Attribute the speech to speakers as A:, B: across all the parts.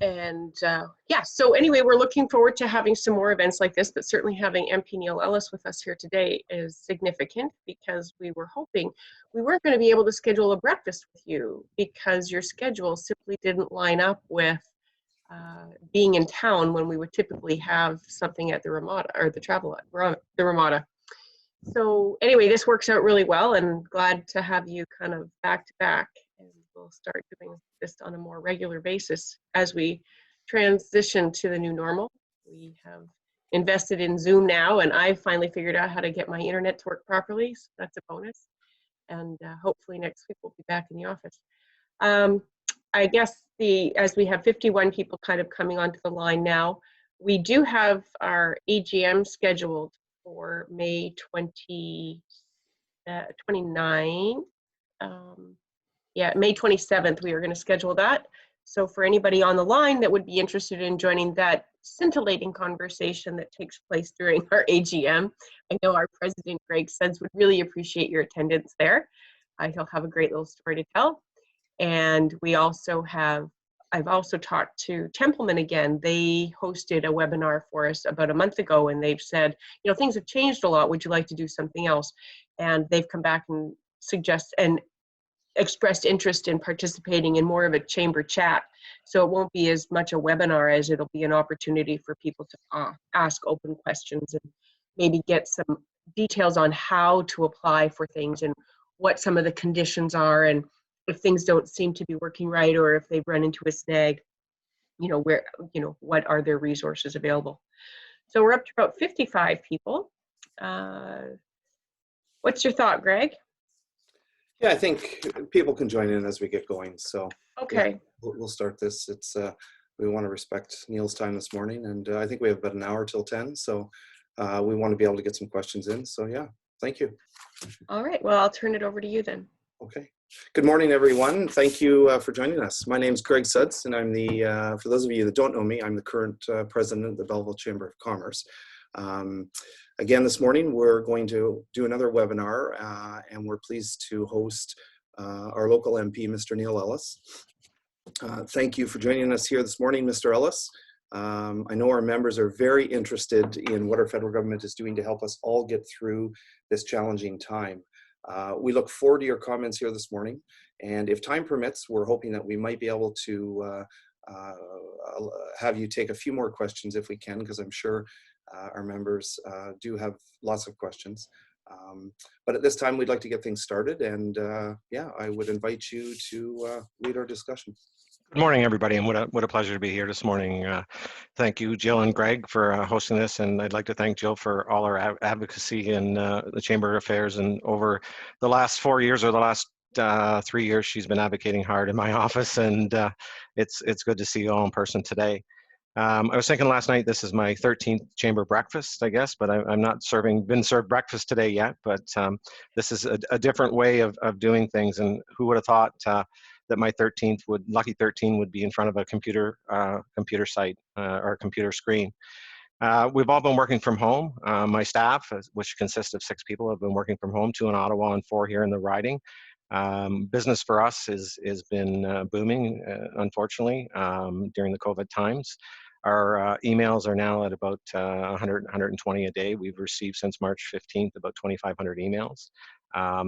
A: And yeah, so anyway, we're looking forward to having some more events like this, but certainly having MP Neil Ellis with us here today is significant because we were hoping we weren't going to be able to schedule a breakfast with you because your schedule simply didn't line up with being in town when we would typically have something at the Ramada or the Ramada. So anyway, this works out really well, and glad to have you kind of back to back. And we'll start doing this on a more regular basis as we transition to the new normal. We have invested in Zoom now, and I finally figured out how to get my internet to work properly, so that's a bonus. And hopefully next week we'll be back in the office. I guess as we have 51 people kind of coming onto the line now, we do have our AGM scheduled for May 29. Yeah, May 27th, we are going to schedule that. So for anybody on the line that would be interested in joining that scintillating conversation that takes place during our AGM, I know our president, Greg Suds, would really appreciate your attendance there. He'll have a great little story to tell. And we also have, I've also talked to Templeman again. They hosted a webinar for us about a month ago, and they've said, you know, things have changed a lot. Would you like to do something else? And they've come back and expressed interest in participating in more of a chamber chat. So it won't be as much a webinar as it'll be an opportunity for people to ask open questions and maybe get some details on how to apply for things and what some of the conditions are, and if things don't seem to be working right, or if they've run into a snag, you know, what are their resources available. So we're up to about 55 people. What's your thought, Greg?
B: Yeah, I think people can join in as we get going. So
A: okay,
B: yeah, we'll start this. It's we want to respect Neil's time this morning, and I think we have about an hour till 10. So we want to be able to get some questions in. So yeah, thank you.
A: All right, well, I'll turn it over to you then.
B: Okay. Good morning, everyone. Thank you for joining us. My name is Greg Suds, and I'm the, for those of you that don't know me, I'm the current president of the Belleville Chamber of Commerce. Again, this morning, we're going to do another webinar, and we're pleased to host our local MP, Mr. Neil Ellis. Thank you for joining us here this morning, Mr. Ellis. I know our members are very interested in what our federal government is doing to help us all get through this challenging time. We look forward to your comments here this morning, and if time permits, we're hoping that we might be able to have you take a few more questions if we can, because I'm sure our members do have lots of questions. But at this time, we'd like to get things started, and yeah, I would invite you to lead our discussion.
C: Good morning, everybody, and what a pleasure to be here this morning. Thank you, Jill and Greg, for hosting this, and I'd like to thank Jill for all her advocacy in the Chamber Affairs. And over the last 4 years, or the last 3 years, she's been advocating hard in my office, and it's good to see you all in person today. I was thinking last night, this is my 13th chamber breakfast, I guess, but I'm not been served breakfast today yet, but this is a different way of doing things, and who would have thought that my lucky 13 would be in front of a computer site or a computer screen. We've all been working from home. My staff, which consists of 6 people, have been working from home, 2 in Ottawa and 4 here in the riding. Business for us has been booming, unfortunately, during the COVID times. Our emails are now at about 120 a day. We've received since March 15th about 2,500 emails.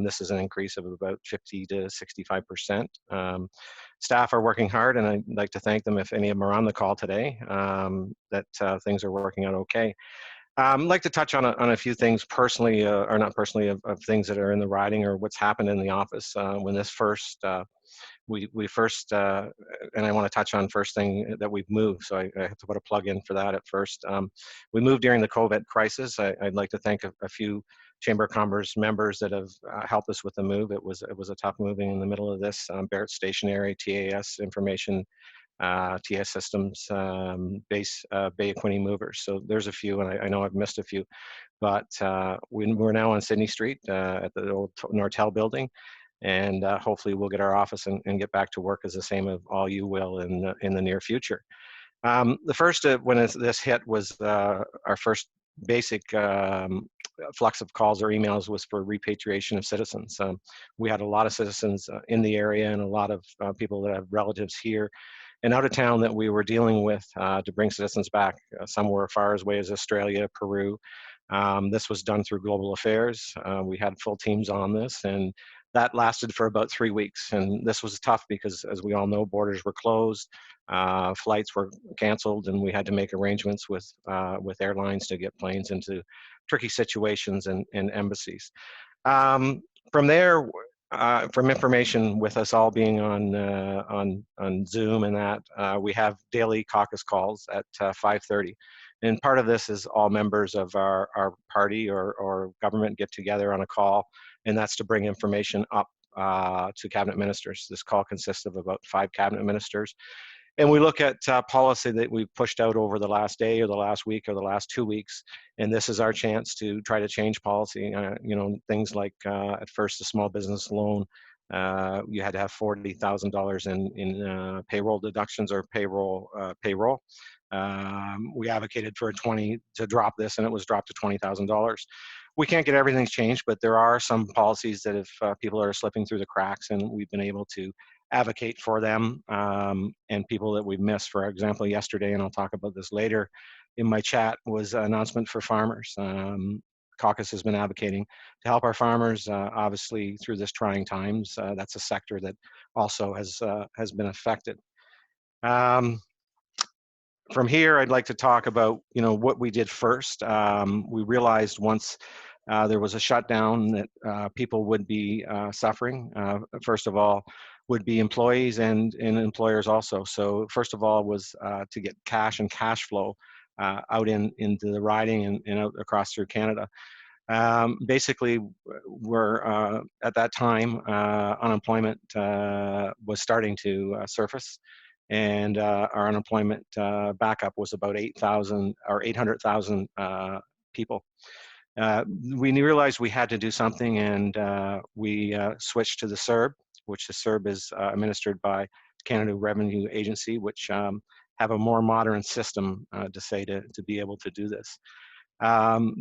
C: This is an increase of about 50 to 65%. Staff are working hard, and I'd like to thank them if any of them are on the call today, that things are working out okay. I'd like to touch on a few things personally, or not personally, of things that are in the riding or what's happened in the office when this first, we first, and I want to touch on first thing that we've moved, so I have to put a plug in for that at first. We moved during the COVID crisis. I'd like to thank a few Chamber of Commerce members that have helped us with the move. It was a tough moving in the middle of this. Barrett Stationery, TAS Information, TS Systems, Bay Quinte Movers. So there's a few, and I know I've missed a few, but we're now on Sydney Street at the old Nortel building, and hopefully we'll get our office and get back to work as the same of all you will in the near future. The first, when this hit, was our first basic flux of calls or emails was for repatriation of citizens. We had a lot of citizens in the area, and a lot of people that have relatives here and out of town that we were dealing with to bring citizens back somewhere far as away as Australia, Peru. This was done through Global Affairs. We had full teams on this, and that lasted for about 3 weeks. And this was tough because, as we all know, borders were closed, flights were canceled, and we had to make arrangements with airlines to get planes into tricky situations and embassies. From there, from information with us all being on Zoom and that, we have daily caucus calls at 5:30. And part of this is all members of our party or government get together on a call, and that's to bring information up to cabinet ministers. This call consists of about 5 cabinet ministers. And we look at policy that we've pushed out over the last day or the last week or the last 2 weeks. And this is our chance to try to change policy. You know, things like at first a small business loan, you had to have $40,000 in payroll deductions or payroll. We advocated for to drop this, and it was dropped to $20,000. We can't get everything changed, but there are some policies that if people are slipping through the cracks, and we've been able to advocate for them, and people that we've missed. For example, yesterday, and I'll talk about this later in my chat, was an announcement for farmers. Caucus has been advocating to help our farmers, obviously through this trying times. That's a sector that also has been affected. From here, I'd like to talk about, you know, what we did first. We realized once there was a shutdown that people would be suffering. First of all, would be employees and employers also. So first of all was to get cash and cash flow out into the riding and out across through Canada. Basically, we're at that time, unemployment was starting to surface. And our unemployment backup was about 8,000 or 800,000 people. We realized we had to do something, and we switched to the CERB, which the CERB is administered by Canada Revenue Agency, which have a more modern system to be able to do this.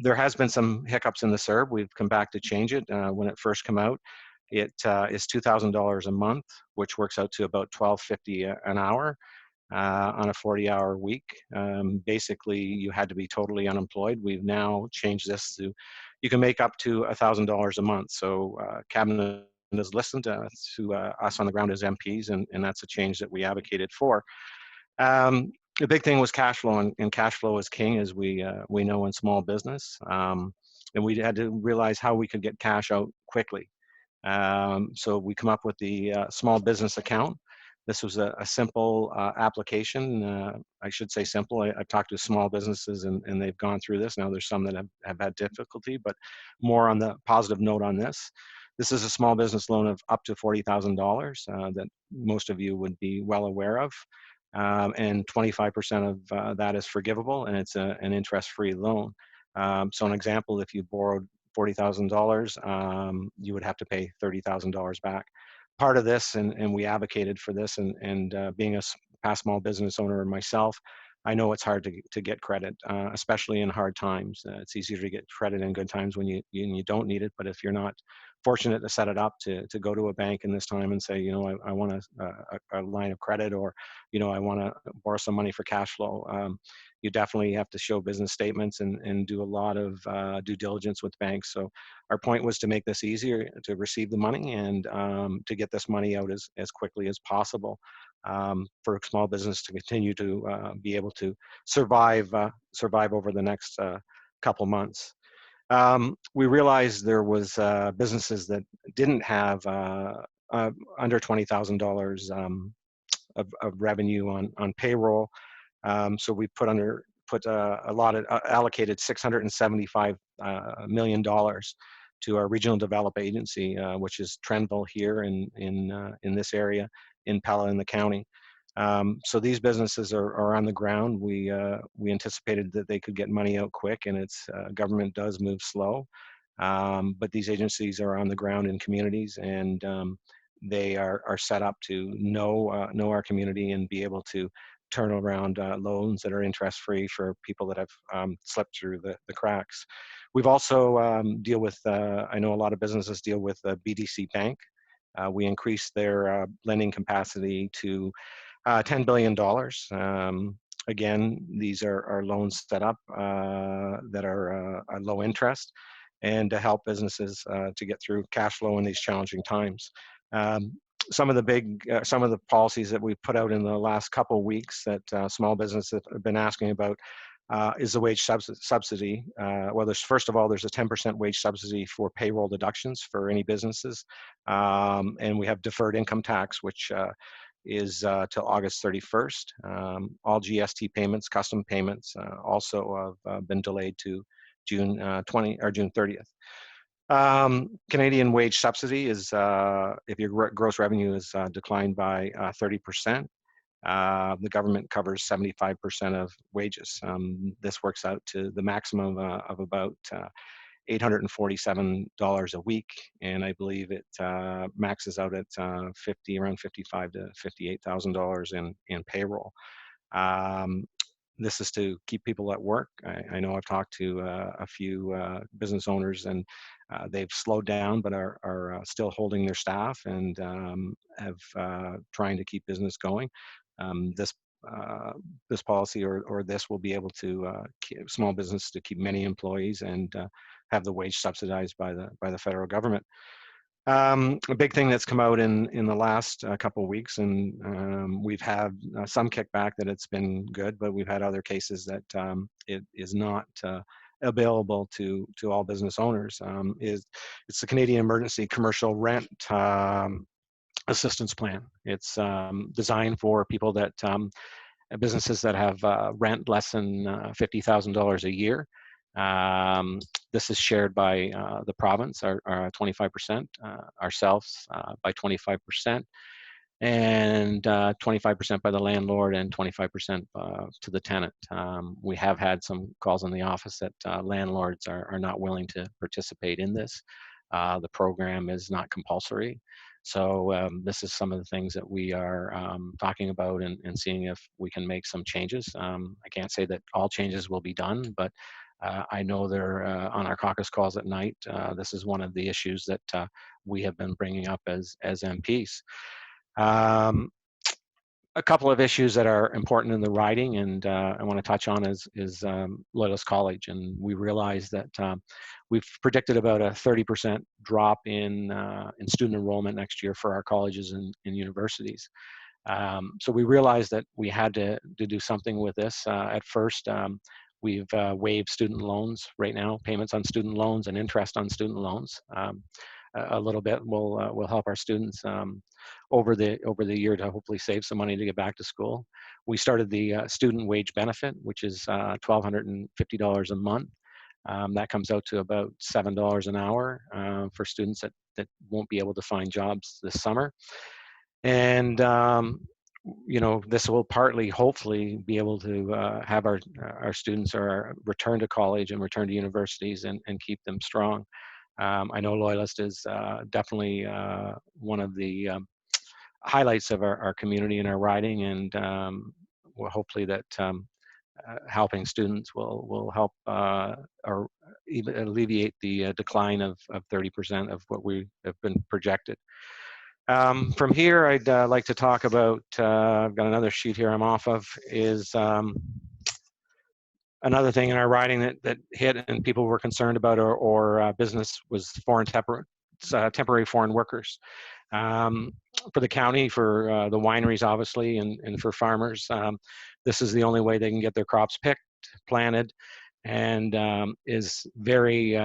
C: There has been some hiccups in the CERB. We've come back to change it. When it first came out, it is $2,000 a month, which works out to about $12.50 an hour on a 40-hour week. Basically, you had to be totally unemployed. We've now changed this to, you can make up to $1,000 a month. So Cabinet has listened to us on the ground as MPs, and that's a change that we advocated for. The big thing was cash flow, and cash flow is king, as we know in small business. And we had to realize how we could get cash out quickly. So we come up with the small business account. This was a simple application. I should say simple. I've talked to small businesses and they've gone through this. Now there's some that have had difficulty, but more on the positive note on this. This is a small business loan of up to $40,000 that most of you would be well aware of. And 25% of that is forgivable, and it's an interest-free loan. So an example, if you borrowed $40,000, you would have to pay $30,000 back. Part of this, and we advocated for this, and being a past small business owner myself, I know it's hard to get credit, especially in hard times. It's easier to get credit in good times when you don't need it, but if you're not fortunate to set it up to go to a bank in this time and say, you know, I want a line of credit, or, you know, I want to borrow some money for cash flow. You definitely have to show business statements and do a lot of due diligence with banks. So our point was to make this easier to receive the money and to get this money out as quickly as possible for a small business to continue to be able to survive over the next couple months. We realized there was businesses that didn't have under $20,000 of revenue on payroll. So we allocated $675 million to our regional development agency, which is Trenville here in this area in Pella in the county. So these businesses are on the ground. We anticipated that they could get money out quick, and it's government does move slow, but these agencies are on the ground in communities, and they are set up to know our community and be able to turn around loans that are interest-free for people that have slipped through the cracks. We've also deal with, I know a lot of businesses deal with BDC Bank. We increased their lending capacity to $10 billion. Again, these are loans set up that are low interest and to help businesses to get through cash flow in these challenging times. Some of the policies that we've put out in the last couple of weeks that small businesses have been asking about is the wage subsidy. Well, first of all, there's a 10% wage subsidy for payroll deductions for any businesses. And we have deferred income tax, which is till August 31st. All GST payments, custom payments also have been delayed to June 30th. Canadian wage subsidy is if your gross revenue is declined by 30%, the government covers 75% of wages. This works out to the maximum of about $847 a week, and I believe it maxes out at around $55,000 to $58,000 in payroll. This is to keep people at work. I know I've talked to a few business owners, and they've slowed down, but are still holding their staff and have trying to keep business going. This policy or this will be able to keep small business to keep many employees and have the wage subsidized by the federal government. A big thing that's come out in the last couple of weeks, and we've had some kickback that it's been good, but we've had other cases that it is not available to all business owners. It's the Canadian Emergency Commercial Rent Assistance Plan. It's designed for people that businesses that have rent less than $50,000 a year. This is shared by the province, our 25%, ourselves by 25%, and 25% by the landlord and 25% to the tenant. We have had some calls in the office that landlords are not willing to participate in this. The program is not compulsory. So this is some of the things that we are talking about and seeing if we can make some changes. I can't say that all changes will be done, but I know they're on our caucus calls at night. This is one of the issues that we have been bringing up as MPs. A couple of issues that are important in the riding, and I want to touch on is Loyalist College. And we realize that we've predicted about a 30% drop in student enrollment next year for our colleges and universities. So we realized that we had to do something with this. At first, we've waived student loans right now, payments on student loans and interest on student loans. A little bit will help our students over the year to hopefully save some money to get back to school. We started the student wage benefit, which is $1,250 a month. That comes out to about $7 an hour for students that won't be able to find jobs this summer. And you know, this will partly, hopefully, be able to have our students return to college and return to universities and keep them strong. I know Loyalist is definitely one of the highlights of our community and our riding, and well, hopefully that helping students will help or even alleviate the decline of 30% of what we have been projected. From here, I'd like to talk about, I've got another sheet here I'm off of, is another thing in our riding that hit and people were concerned about or business was temporary foreign workers. For the county, for the wineries, obviously, and for farmers, this is the only way they can get their crops picked, planted, and is very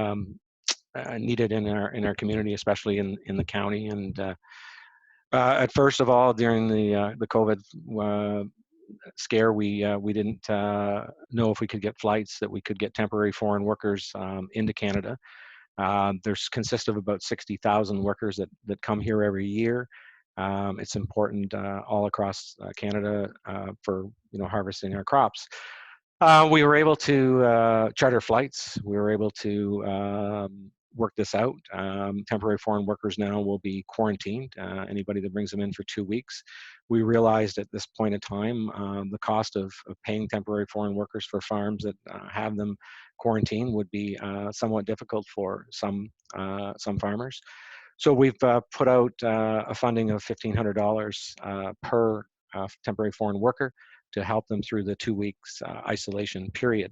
C: needed in our community, especially in the county. And at first of all, during the COVID scare, we didn't know if we could get flights that we could get temporary foreign workers into Canada. There's consist of about 60,000 workers that come here every year. It's important all across Canada for harvesting our crops. We were able to charter flights. We were able to work this out. Temporary foreign workers now will be quarantined. Anybody that brings them in for 2 weeks. We realized at this point in time the cost of paying temporary foreign workers for farms that have them quarantined would be somewhat difficult for some farmers. So we've put out a funding of $1,500 per temporary foreign worker to help them through the 2 weeks isolation period.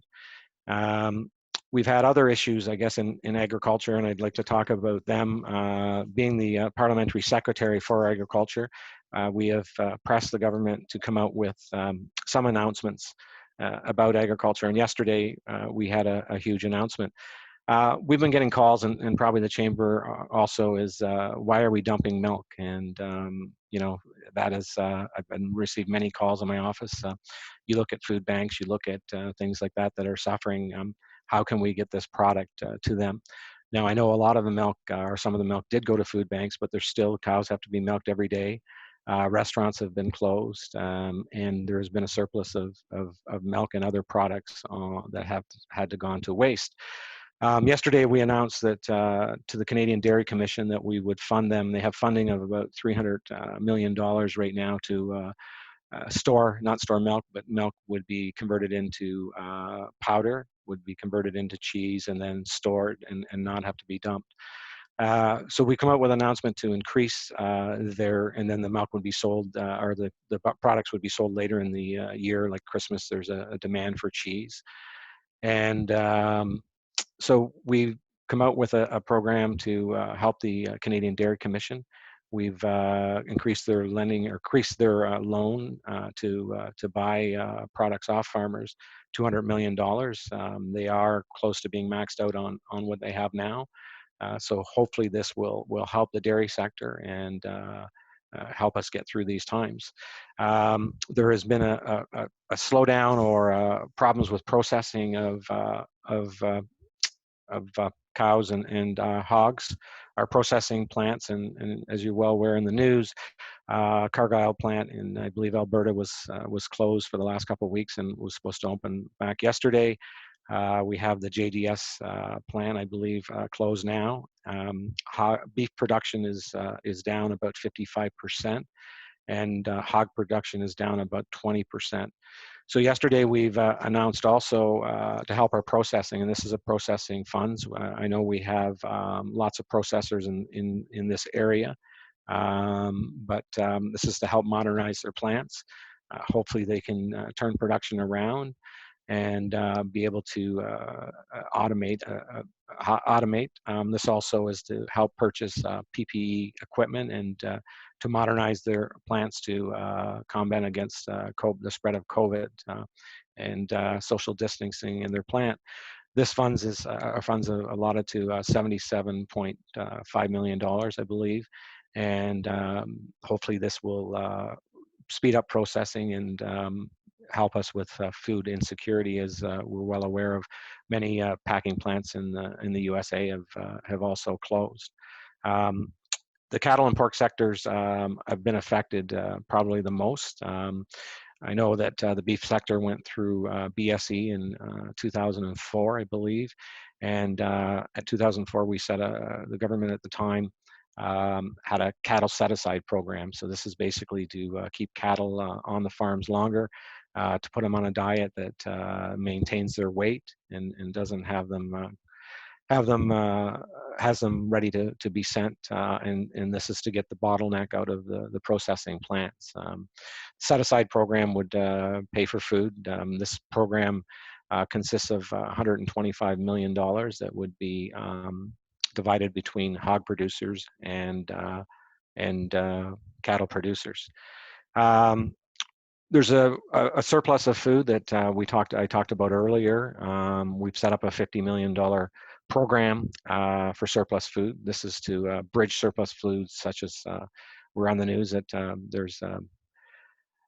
C: We've had other issues, I guess, in agriculture, and I'd like to talk about them. Being the parliamentary secretary for agriculture, we have pressed the government to come out with some announcements about agriculture, and yesterday we had a huge announcement. We've been getting calls, and probably the chamber also is, why are we dumping milk? And you know, that is, I've been received many calls in my office. You look at food banks, you look at things like that are suffering. How can we get this product to them? Now, I know a lot of the milk, or some of the milk did go to food banks, but there's still, cows have to be milked every day. Restaurants have been closed, and there's been a surplus of milk and other products that have had to gone to waste. Yesterday, we announced that to the Canadian Dairy Commission that we would fund them. They have funding of about $300 million right now to not store milk, but milk would be converted into powder, would be converted into cheese, and then stored and not have to be dumped. So we come out with an announcement to increase and then the milk would be sold, or the products would be sold later in the year, like Christmas. There's a demand for cheese. And so we've come out with a program to help the Canadian Dairy Commission. We've increased their lending, or increased their loan to buy products off farmers, $200 million. They are close to being maxed out on what they have now. So hopefully this will help the dairy sector and help us get through these times. There has been a slowdown or problems with processing of cows and hogs. Our processing plants, and as you're well aware in the news, Cargyle plant in, I believe, Alberta was closed for the last couple of weeks and was supposed to open back yesterday. We have the JDS plant, I believe, closed now. Beef production is down about 55%, and hog production is down about 20%. So yesterday we've announced also to help our processing, and this is a processing funds. I know we have lots of processors in this area, but this is to help modernize their plants. Hopefully they can turn production around and be able to automate. This also is to help purchase PPE equipment and to modernize their plants to combat against the spread of COVID and social distancing in their plant. This funds is funds allotted to $77.5 million, I believe, and hopefully this will speed up processing and help us with food insecurity, as we're well aware of. Many packing plants in the USA have also closed. The cattle and pork sectors have been affected probably the most. I know that the beef sector went through BSE in 2004, I believe, and at 2004 we set the government at the time had a cattle set-aside program. So this is basically to keep cattle on the farms longer, to put them on a diet that maintains their weight and doesn't have them has them ready to be sent, and this is to get the bottleneck out of the processing plants. Set-aside program would pay for food. This program consists of $125 million that would be divided between hog producers and cattle producers. There's a surplus of food that I talked about earlier. We've set up a $50 million program for surplus food. This is to bridge surplus foods, such as we're on the news that there's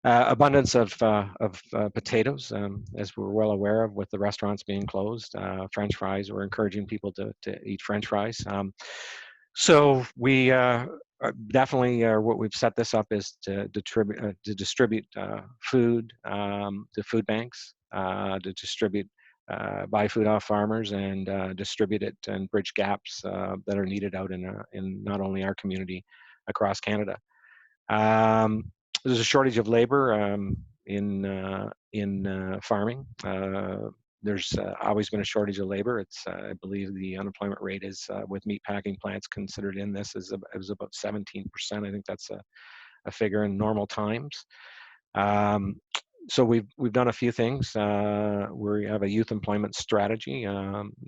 C: abundance of potatoes, as we're well aware of, with the restaurants being closed. French fries, we're encouraging people to eat French fries. So we definitely, what we've set this up is to distribute food to food banks, to distribute, buy food off farmers, and distribute it and bridge gaps that are needed out in not only our community, across Canada. There's a shortage of labor in farming. There's always been a shortage of labor. It's, I believe the unemployment rate is, with meat packing plants considered in this, is about 17%. I think that's a figure in normal times. So we've done a few things. We have a youth employment strategy.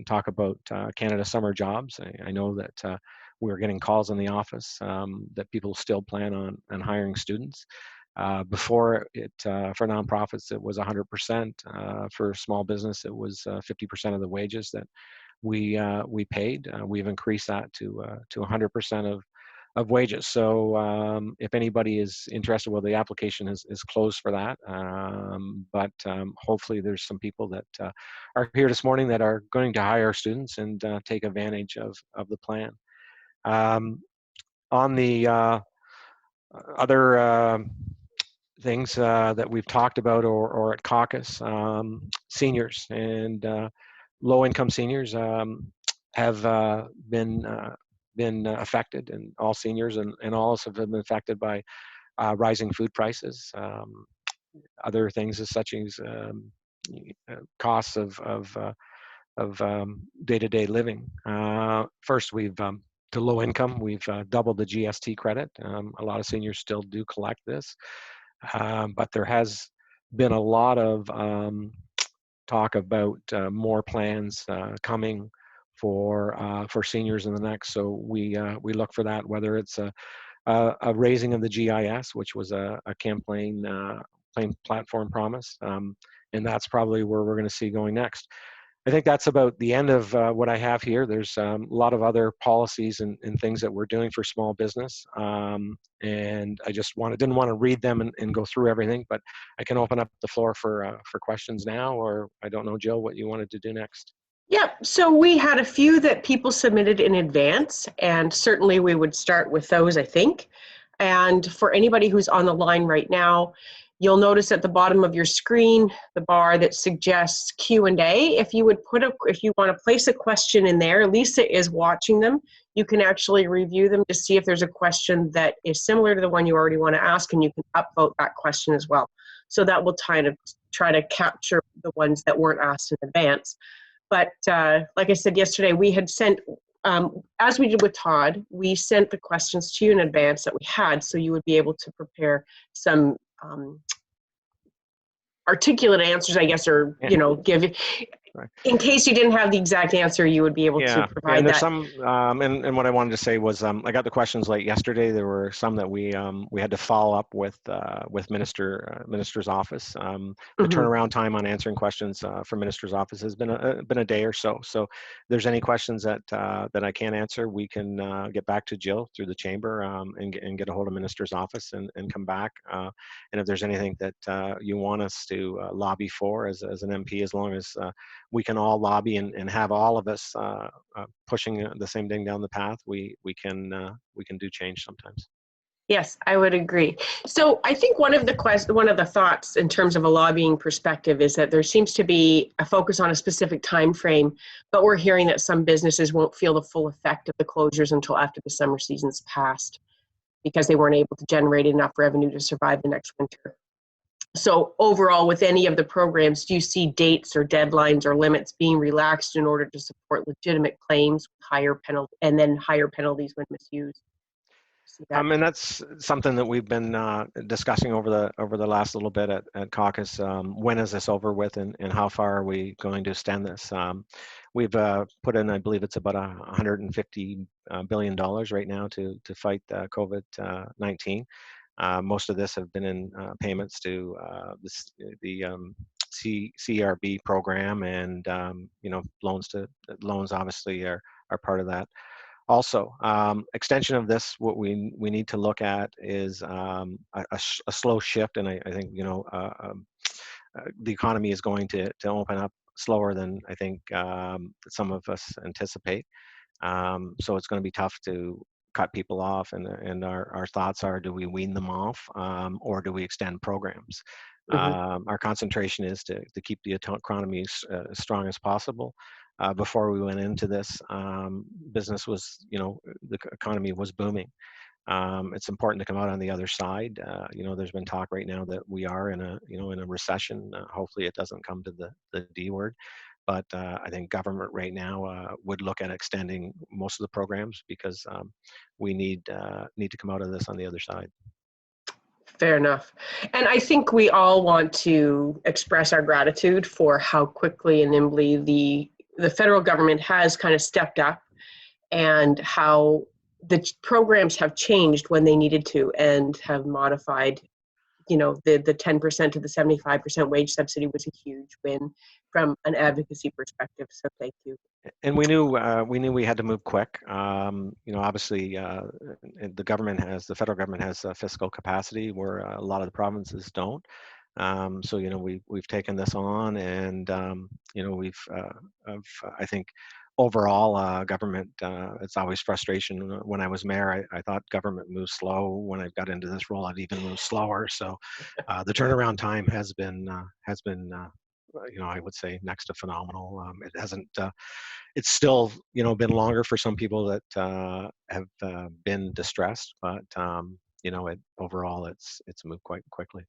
C: Talk about Canada Summer Jobs. I know that we're getting calls in the office that people still plan on hiring students. Before it, for nonprofits, it was 100%. For small business, it was 50% of the wages that we paid. We've increased that to 100% of wages. So if anybody is interested, well, the application is closed for that. But hopefully there's some people that are here this morning that are going to hire students and take advantage of the plan. On the other things that we've talked about or at caucus, seniors and low-income seniors have been affected, and all seniors and all of us have been affected by rising food prices. Other things such as costs of day-to-day living. First, we've to low income, we've doubled the GST credit. A lot of seniors still do collect this, but there has been a lot of talk about more plans coming for seniors in the next. So we look for that, whether it's a raising of the GIS, which was a campaign platform promise, and that's probably where we're going to see going next. I think that's about the end of what I have here. There's a lot of other policies and things that we're doing for small business, and I just didn't want to read them and go through everything, but I can open up the floor for questions now, or I don't know, Jill, what you wanted to do next.
A: Yeah, so we had a few that people submitted in advance, and certainly we would start with those, I think. And for anybody who's on the line right now, you'll notice at the bottom of your screen the bar that suggests Q&A. If you want to place a question in there, Lisa is watching them. You can actually review them to see if there's a question that is similar to the one you already want to ask, and you can upvote that question as well. So that will try to capture the ones that weren't asked in advance. But like I said yesterday, we had sent, as we did with Todd, we sent the questions to you in advance that we had, so you would be able to prepare some articulate answers, I guess, or, give,
C: Right.
A: in case you didn't have the exact answer, you would be able to provide
C: and there's
A: that.
C: some, and what I wanted to say was, I got the questions late yesterday. There were some that we had to follow up with minister's office. The turnaround time on answering questions for minister's office has been a day or so. So if there's any questions that I can't answer, we can get back to Jill through the chamber and get a hold of minister's office and come back. And if there's anything that you want us to lobby for as an MP, as long as we can all lobby and have all of us pushing the same thing down the path, we can do change sometimes.
A: Yes, I would agree. So I think one of the thoughts in terms of a lobbying perspective is that there seems to be a focus on a specific time frame, but we're hearing that some businesses won't feel the full effect of the closures until after the summer season's passed, because they weren't able to generate enough revenue to survive the next winter. So overall, with any of the programs, do you see dates or deadlines or limits being relaxed in order to support legitimate claims, higher penalties when misused?
C: And that's something that we've been discussing over the last little bit at caucus. When is this over with, and how far are we going to extend this? We've put in, I believe it's about $150 billion right now to fight COVID-19. Most of this have been in payments to the CRB program, and loans obviously are part of that. Also, extension of this, what we need to look at is a slow shift, and I think the economy is going to open up slower than I think some of us anticipate. So it's going to be tough to cut people off, and our thoughts are, do we wean them off, or do we extend programs? Our concentration is to keep the economy as strong as possible. Before we went into this, business was, the economy was booming. It's important to come out on the other side. There's been talk right now that we are in a recession. Hopefully it doesn't come to the D word. But I think government right now would look at extending most of the programs, because we need to come out of this on the other side.
A: Fair enough. And I think we all want to express our gratitude for how quickly and nimbly the federal government has kind of stepped up, and how the programs have changed when they needed to and have modified. You know, the 10% to the 75% wage subsidy was a huge win from an advocacy perspective. So thank you.
C: And we knew we had to move quick. You know, obviously, the federal government has fiscal capacity where a lot of the provinces don't. So you know, we've taken this on, and you know, I think overall government. It's always frustration. When I was mayor, I thought government moves slow. When I got into this role, I'd even move slower. So the turnaround time has been you know, I would say next to phenomenal. It hasn't. It's still, you know, been longer for some people that have been distressed, but you know, overall it's moved quite quickly.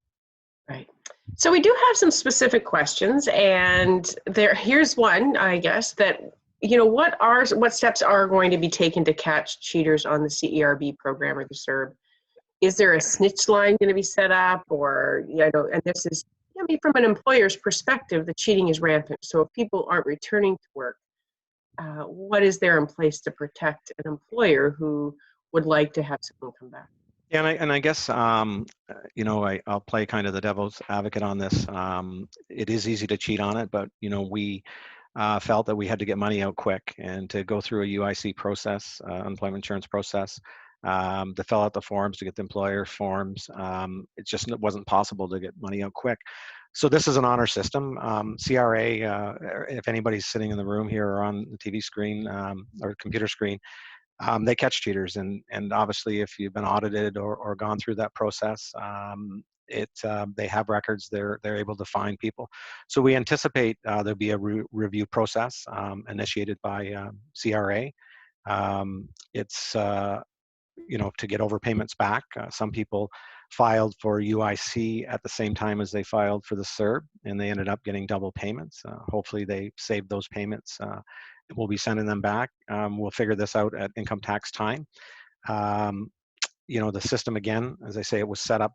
A: Right. So we do have some specific questions, and here's one, I guess, that, you know, what steps are going to be taken to catch cheaters on the CERB program or the CERB? Is there a snitch line going to be set up, or, you know, and this is, I mean, from an employer's perspective, the cheating is rampant. So if people aren't returning to work, what is there in place to protect an employer who would like to have someone come back?
C: Yeah, and I guess you know, I'll play kind of the devil's advocate on this. It is easy to cheat on it, but you know, we felt that we had to get money out quick and to go through a UIC process, unemployment insurance process, to fill out the forms, to get the employer forms. It just wasn't possible to get money out quick. So this is an honor system. CRA, if anybody's sitting in the room here or on the TV screen or computer screen, they catch cheaters, and obviously if you've been audited or gone through that process, they have records. They're able to find people. So we anticipate there'll be a review process initiated by CRA. It's you know, to get overpayments back. Some people filed for UIC at the same time as they filed for the CERB, and they ended up getting double payments. Hopefully they saved those payments. We'll be sending them back. We'll figure this out at income tax time. You know, the system, again, as I say, it was set up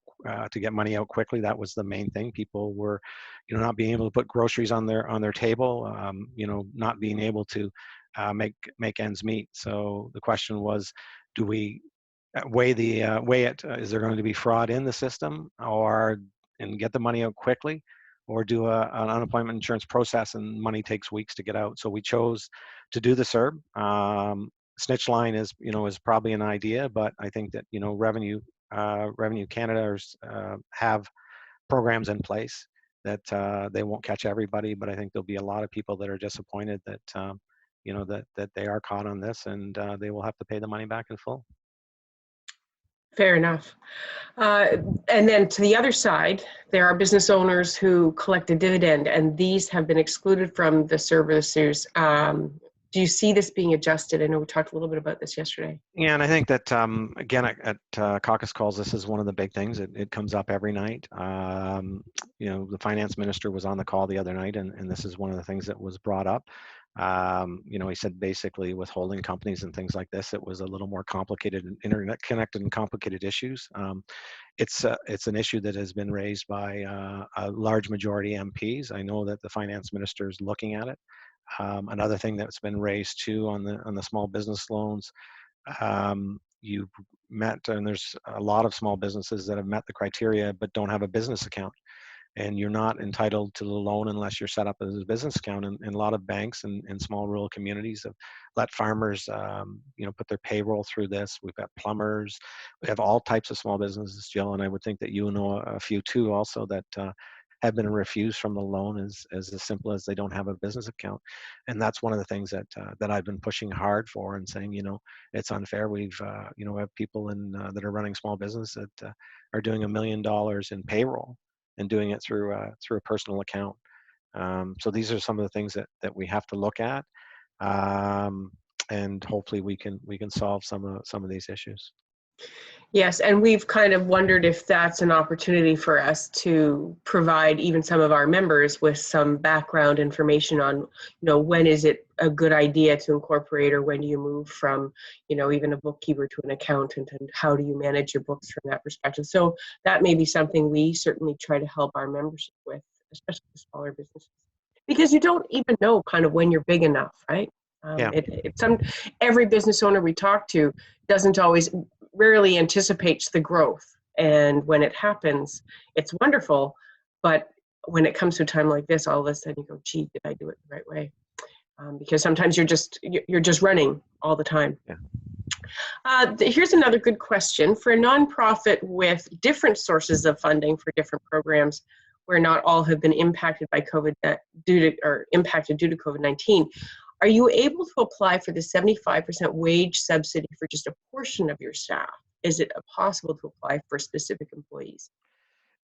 C: to get money out quickly. That was the main thing. People were, you know, not being able to put groceries on their table, you know, not being able to make ends meet. So the question was, do we weigh it? Is there going to be fraud in the system, and get the money out quickly, or do an unemployment insurance process and money takes weeks to get out? So we chose to do the CERB. Snitch line is, you know, is probably an idea, but I think that, you know, Revenue Canada have programs in place that they won't catch everybody, but I think there'll be a lot of people that are disappointed that you know, that they are caught on this, and they will have to pay the money back in full.
A: Fair enough. And then to the other side, there are business owners who collect a dividend, and these have been excluded from the services. Do you see this being adjusted? I know we talked a little bit about this yesterday.
C: Yeah, and I think that, again, at caucus calls, this is one of the big things. It comes up every night. You know, the finance minister was on the call the other night, and this is one of the things that was brought up. You know, he said basically with holding companies and things like this, it was a little more complicated and internet connected and complicated issues. It's an issue that has been raised by a large majority MPs. I know that the finance minister is looking at it. Another thing that's been raised too on the small business loans, you've met, and there's a lot of small businesses that have met the criteria but don't have a business account, and you're not entitled to the loan unless you're set up as a business account. And a lot of banks and small rural communities have let farmers, you know, put their payroll through this. We've got plumbers, we have all types of small businesses, Jill, and I would think that you know a few too also that have been refused from the loan as simple as they don't have a business account. And that's one of the things that I've been pushing hard for and saying, you know, it's unfair. We've, you know, we have people that are running small business that are doing $1 million in payroll and doing it through a personal account. So these are some of the things that we have to look at, and hopefully we can solve some of these issues.
A: Yes, and we've kind of wondered if that's an opportunity for us to provide even some of our members with some background information on, when is it a good idea to incorporate, or when do you move from, even a bookkeeper to an accountant, and how do you manage your books from that perspective. So that may be something we certainly try to help our membership with, especially the smaller businesses, because you don't even know kind of when you're big enough, right?
C: Yeah.
A: Every business owner we talk to doesn't always, rarely anticipates the growth. And when it happens, it's wonderful. But when it comes to a time like this, all of a sudden you go, gee, did I do it the right way? Because sometimes you're just running all the time.
C: Yeah.
A: Here's another good question. For a nonprofit with different sources of funding for different programs, where not all have been impacted by impacted due to COVID-19, are you able to apply for the 75% wage subsidy for just a portion of your staff? Is it possible to apply for specific employees?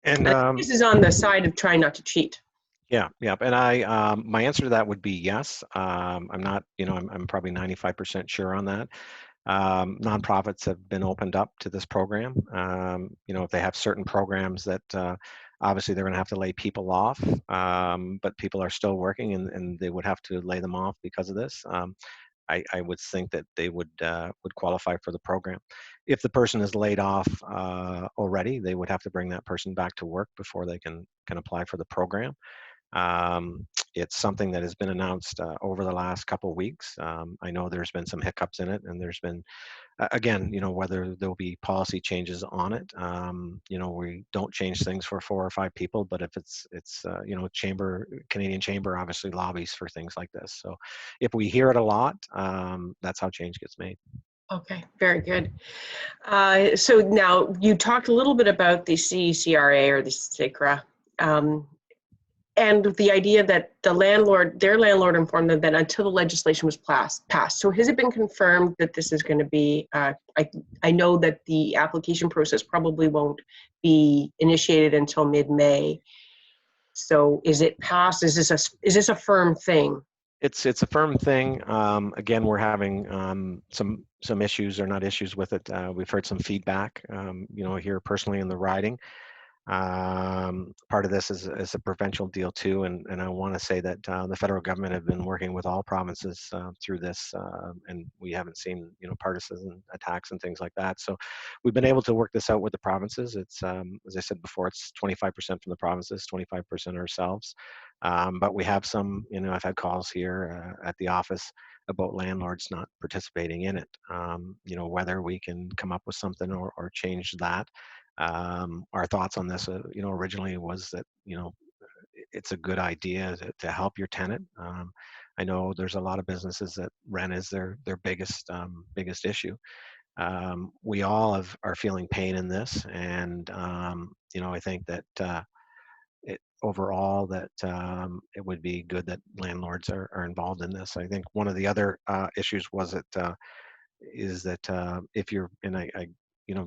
C: And
A: I think this is on the side of trying not to cheat.
C: yeah, and my answer to that would be yes. I'm not, I'm probably 95% sure on that. Nonprofits have been opened up to this program. If they have certain programs that obviously they're going to have to lay people off, but people are still working, and they would have to lay them off because of this. I would think that they would qualify for the program. If the person is laid off already, they would have to bring that person back to work before they can apply for the program. It's something that has been announced over the last couple of weeks. I know there's been some hiccups in it, and there's been, again, whether there'll be policy changes on it. We don't change things for 4 or 5 people, but if it's Canadian Chamber obviously lobbies for things like this. So if we hear it a lot, that's how change gets made.
A: Okay, very good. So now you talked a little bit about the CECRA or the CECRA. And the idea that their landlord informed them that until the legislation was passed. So has it been confirmed that this is going to be, I know that the application process probably won't be initiated until mid-May. So is it passed? Is this a firm thing?
C: It's a firm thing. Again, we're having some issues, or not issues with it. We've heard some feedback, here personally in the riding. Part of this is a provincial deal too, and I want to say that the federal government have been working with all provinces through this, and we haven't seen partisan attacks and things like that. So we've been able to work this out with the provinces. It's as I said before, it's 25% from the provinces, 25% ourselves. But we have some, I've had calls here at the office about landlords not participating in it. Whether we can come up with something or change that. Our thoughts on this, originally was that, it's a good idea to help your tenant. I know there's a lot of businesses that rent is their biggest issue. We all are feeling pain in this, and I think that overall that it would be good that landlords are involved in this. I think one of the other issues is that if you're, and I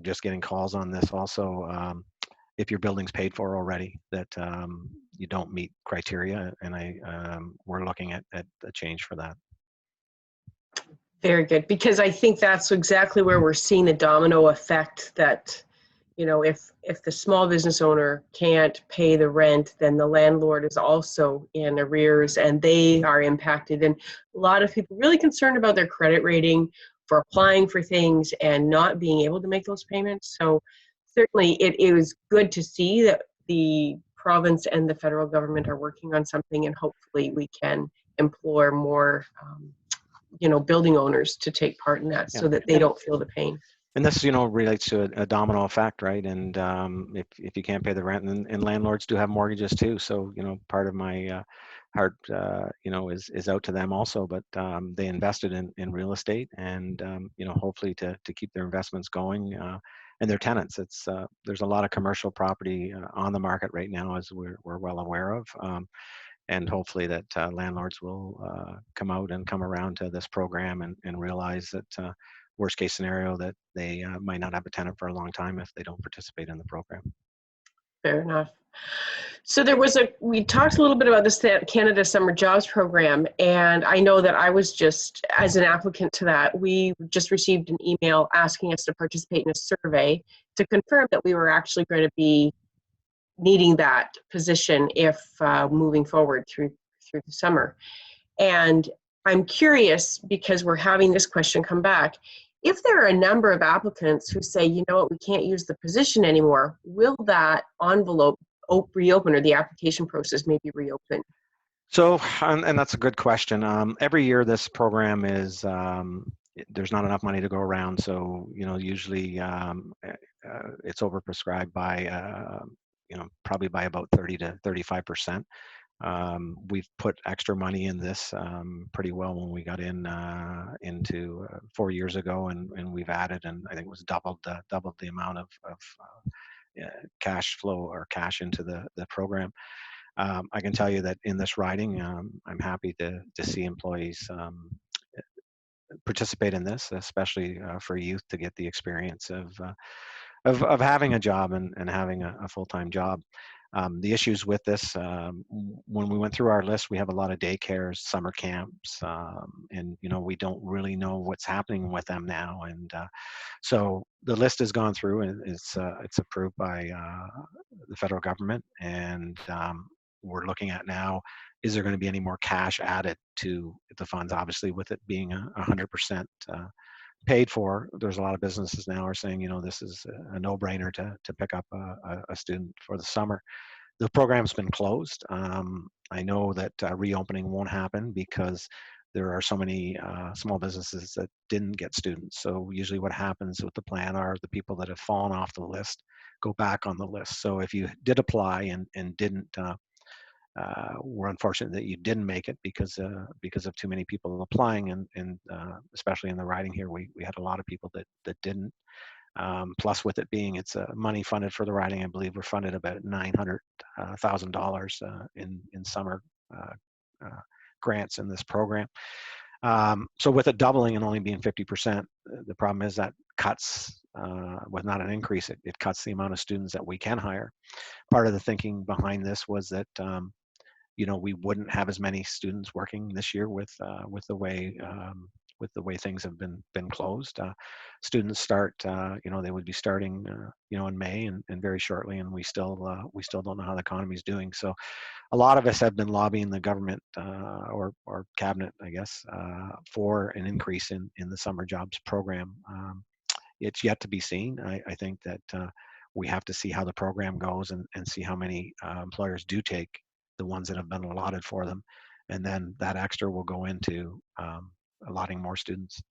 C: just getting calls on this also, if your building's paid for already, that you don't meet criteria, and we're looking at a change for that.
A: Very good, because I think that's exactly where we're seeing the domino effect that, if the small business owner can't pay the rent, then the landlord is also in arrears and they are impacted. And a lot of people really concerned about their credit rating for applying for things and not being able to make those payments. So certainly it was good to see that the province and the federal government are working on something, and hopefully we can implore more building owners to take part in that, so that they don't feel the pain.
C: And this, relates to a domino effect, right? And if you can't pay the rent, and landlords do have mortgages too, so part of my heart, is out to them also. But they invested in real estate, and hopefully to keep their investments going, and their tenants. There's a lot of commercial property on the market right now, as we're well aware of. And hopefully that landlords will come out and come around to this program and realize that worst case scenario, that they might not have a tenant for a long time if they don't participate in the program.
A: Fair enough. So we talked a little bit about this Canada Summer Jobs Program, and I know that I was just, as an applicant to that, we just received an email asking us to participate in a survey to confirm that we were actually going to be needing that position if moving forward through the summer. And I'm curious, because we're having this question come back, if there are a number of applicants who say, you know what, we can't use the position anymore, will that envelope reopen, or the application process may be reopened?
C: So, and that's a good question. Every year this program is, there's not enough money to go around. So, usually it's overprescribed by, probably by about 30 to 35%. We've put extra money in this pretty well when we got into 4 years ago, and we've added, and I think it was doubled the amount of cash flow or cash into the program. I can tell you that in this riding, I'm happy to see employees participate in this, especially for youth, to get the experience of having a job and having a full-time job. The issues with this, when we went through our list, we have a lot of daycares, summer camps, and we don't really know what's happening with them now. And so the list has gone through, and it's approved by the federal government, and we're looking at now, is there going to be any more cash added to the funds? Obviously, with it being 100% paid for, there's a lot of businesses now are saying, this is a no-brainer to pick up a student for the summer. The program's been closed. I know that reopening won't happen because there are so many small businesses that didn't get students. So usually what happens with the plan are the people that have fallen off the list go back on the list. So if you did apply and didn't, we're unfortunate that you didn't make it because of too many people applying, and especially in the riding here, we had a lot of people that didn't. Plus, with it being it's money funded for the riding, I believe we're funded about $900,000 in summer grants in this program. So with it doubling and only being 50%, the problem is that cuts, with not an increase, it cuts the amount of students that we can hire. Part of the thinking behind this was that we wouldn't have as many students working this year with the way things have been closed. Students start, they would be starting, in May and very shortly, and we still don't know how the economy is doing. So a lot of us have been lobbying the government or cabinet, I guess, for an increase in the summer jobs program. It's yet to be seen. I think that we have to see how the program goes and see how many employers do take the ones that have been allotted for them, and then that extra will go into allotting more students.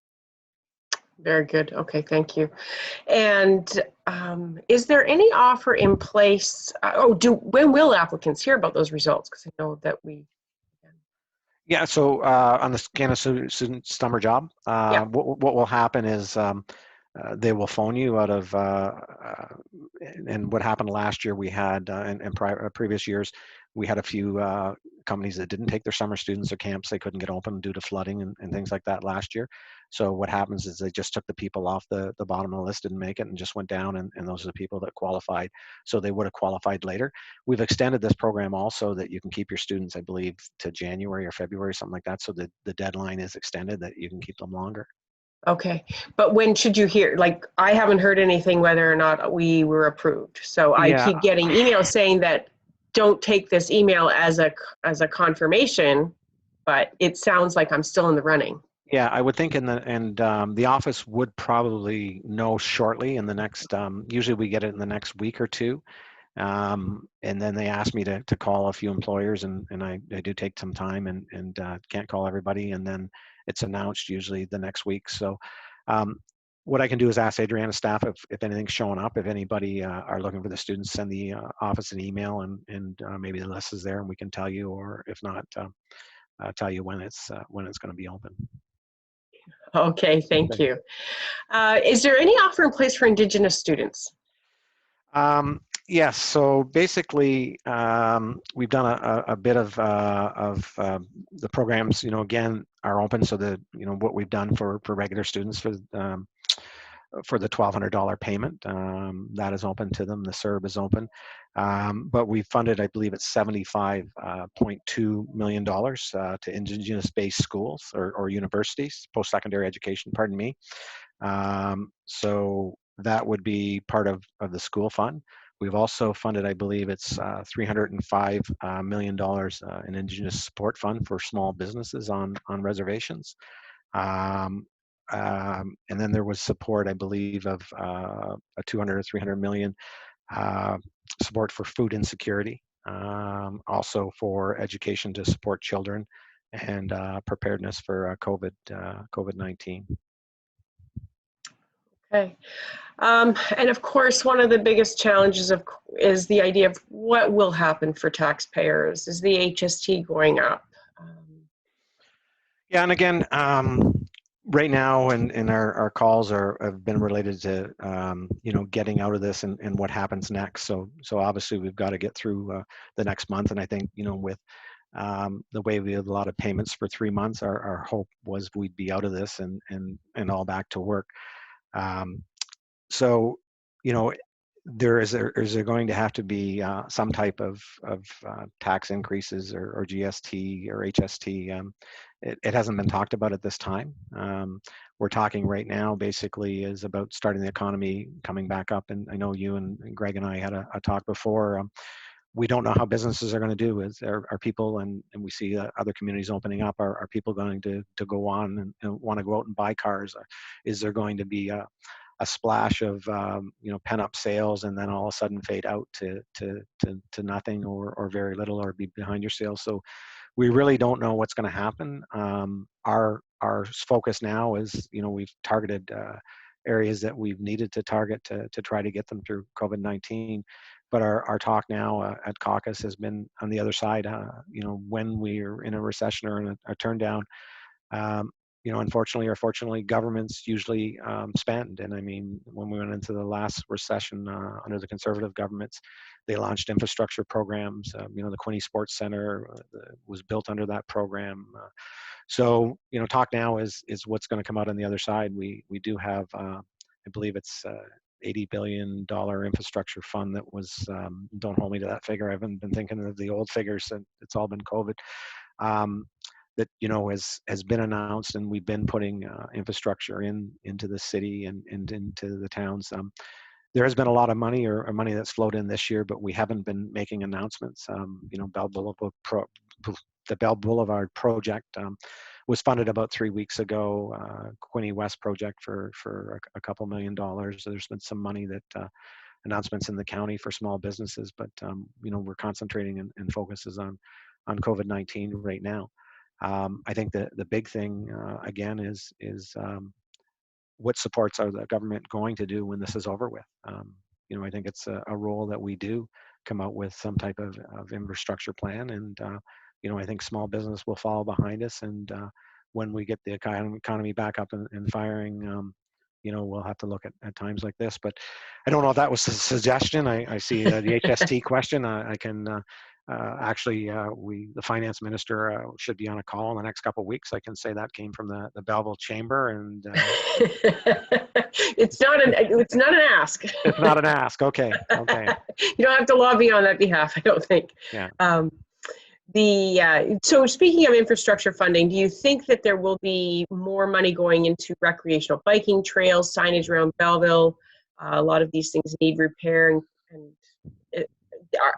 A: Very good. Okay, thank you. And is there any offer in place? When will applicants hear about those results? Because I know that we.
C: Yeah. So on the Canada Student Summer Job, what will happen is they will phone you out of. And what happened last year, we had in previous years, we had a few companies that didn't take their summer students or camps. They couldn't get open due to flooding and things like that last year. So what happens is they just took the people off the bottom of the list, didn't make it, and just went down, and those are the people that qualified. So they would have qualified later. We've extended this program also that you can keep your students, I believe, to January or February, something like that. So the deadline is extended that you can keep them longer.
A: Okay, but when should you hear? Like, I haven't heard anything whether or not we were approved. So I keep getting emails saying that don't take this email as a confirmation, but it sounds like I'm still in the running.
C: Yeah, I would think the office would probably know shortly in the next, usually we get it in the next week or two. And then they asked me to call a few employers, and I do take some time and can't call everybody, and then it's announced usually the next week. So what I can do is ask Adriana's staff if anything's showing up. If anybody are looking for the students, send the office an email, and maybe the list is there and we can tell you, or if not, tell you when it's going to be open.
A: Okay, thank you. Is there any offer in place for Indigenous students?
C: Yes. So basically, we've done a bit of the programs. Again, are open. So what we've done for regular students for for the $1,200 payment. That is open to them. The CERB is open. But we funded, I believe it's $75.2 million to Indigenous-based schools or universities, post-secondary education, pardon me. So that would be part of the school fund. We've also funded, I believe it's $305 million in Indigenous support fund for small businesses on reservations. And then there was support, I believe, of a 200 or 300 million support for food insecurity, also for education to support children and preparedness for COVID-19.
A: Okay. And of course, one of the biggest challenges is the idea of what will happen for taxpayers. Is the HST going up?
C: Yeah, and again, right now, and our calls have been related to getting out of this and what happens next. So obviously we've got to get through the next month, and I think with the way we had a lot of payments for 3 months, our hope was we'd be out of this and all back to work. So is there going to have to be some type of tax increases or GST or HST? It hasn't been talked about at this time. We're talking right now basically is about starting the economy coming back up. And I know you and Greg and I had a talk before. We don't know how businesses are going to do. Are people, and we see other communities opening up, are people going to go on and want to go out and buy cars? Is there going to be a splash of pent-up sales and then all of a sudden fade out to nothing or very little, or be behind your sales? So we really don't know what's going to happen. Our focus now is, we've targeted areas that we've needed to target to try to get them through COVID-19. But our talk now at caucus has been on the other side. When we're in a recession or in a turn down, unfortunately or fortunately, governments usually spend. And I mean, when we went into the last recession under the Conservative governments, they launched infrastructure programs. The Quinte Sports Center was built under that program. So talk now is what's going to come out on the other side. We do have, I believe it's $80 billion infrastructure fund that was, don't hold me to that figure. I haven't been thinking of the old figures, and it's all been COVID. That has been announced, and we've been putting infrastructure into the city and into the towns. There has been a lot of money or money that's flowed in this year, but we haven't been making announcements. The Bell Boulevard project was funded about 3 weeks ago. Quinte West project for a couple $1 million. There's been some money that announcements in the county for small businesses, but we're concentrating and focuses on COVID-19 right now. I think the big thing again is what supports are the government going to do when this is over with. I think it's a role that we do come out with some type of infrastructure plan, and I think small business will follow behind us. And when we get the economy back up and firing, we'll have to look at times like this. But I don't know if that was a suggestion. I see the HST question. I can the finance minister should be on a call in the next couple of weeks. I can say that came from the Belleville Chamber, and
A: it's not an ask.
C: It's not an ask. Okay.
A: You don't have to lobby on that behalf, I don't think.
C: Yeah.
A: So speaking of infrastructure funding, do you think that there will be more money going into recreational biking trails, signage around Belleville? A lot of these things need repair, and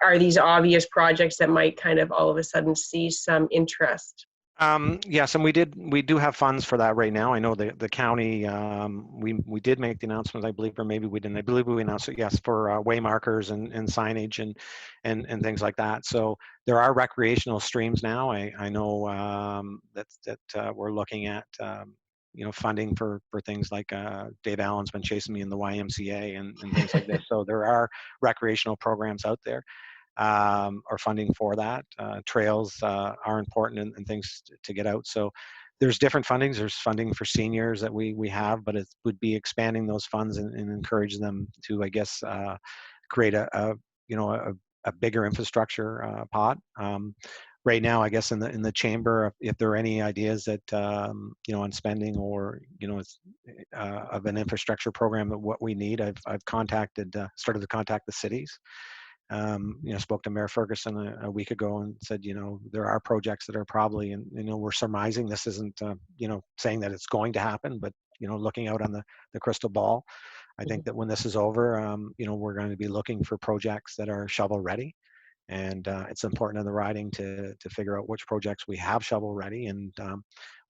A: are these obvious projects that might kind of all of a sudden see some interest?
C: Yes, and we do have funds for that right now. I know the county, we did make the announcement, I believe, or maybe we didn't. I believe we announced it, yes, for way markers and signage and things like that. So there are recreational streams now. I know that we're looking at funding for things like Dave Allen's been chasing me in the YMCA and things like this. So there are recreational programs out there. Or funding for that. Trails are important and things to get out. So there's different fundings. There's funding for seniors that we have, but it would be expanding those funds and encourage them to, I guess, create a bigger infrastructure pot.
D: right now, I guess in the chamber, if there are any ideas that you know, on spending or, you know, of an infrastructure program that what we need, I've contacted, started to contact the cities. You know, spoke to Mayor Ferguson a week ago and said, you know, there are projects that are probably, and you know, we're surmising, this isn't, you know, saying that it's going to happen, but you know, looking out on the crystal ball, I think that when this is over, you know, we're going to be looking for projects that are shovel ready. And it's important in the riding to figure out which projects we have shovel ready, and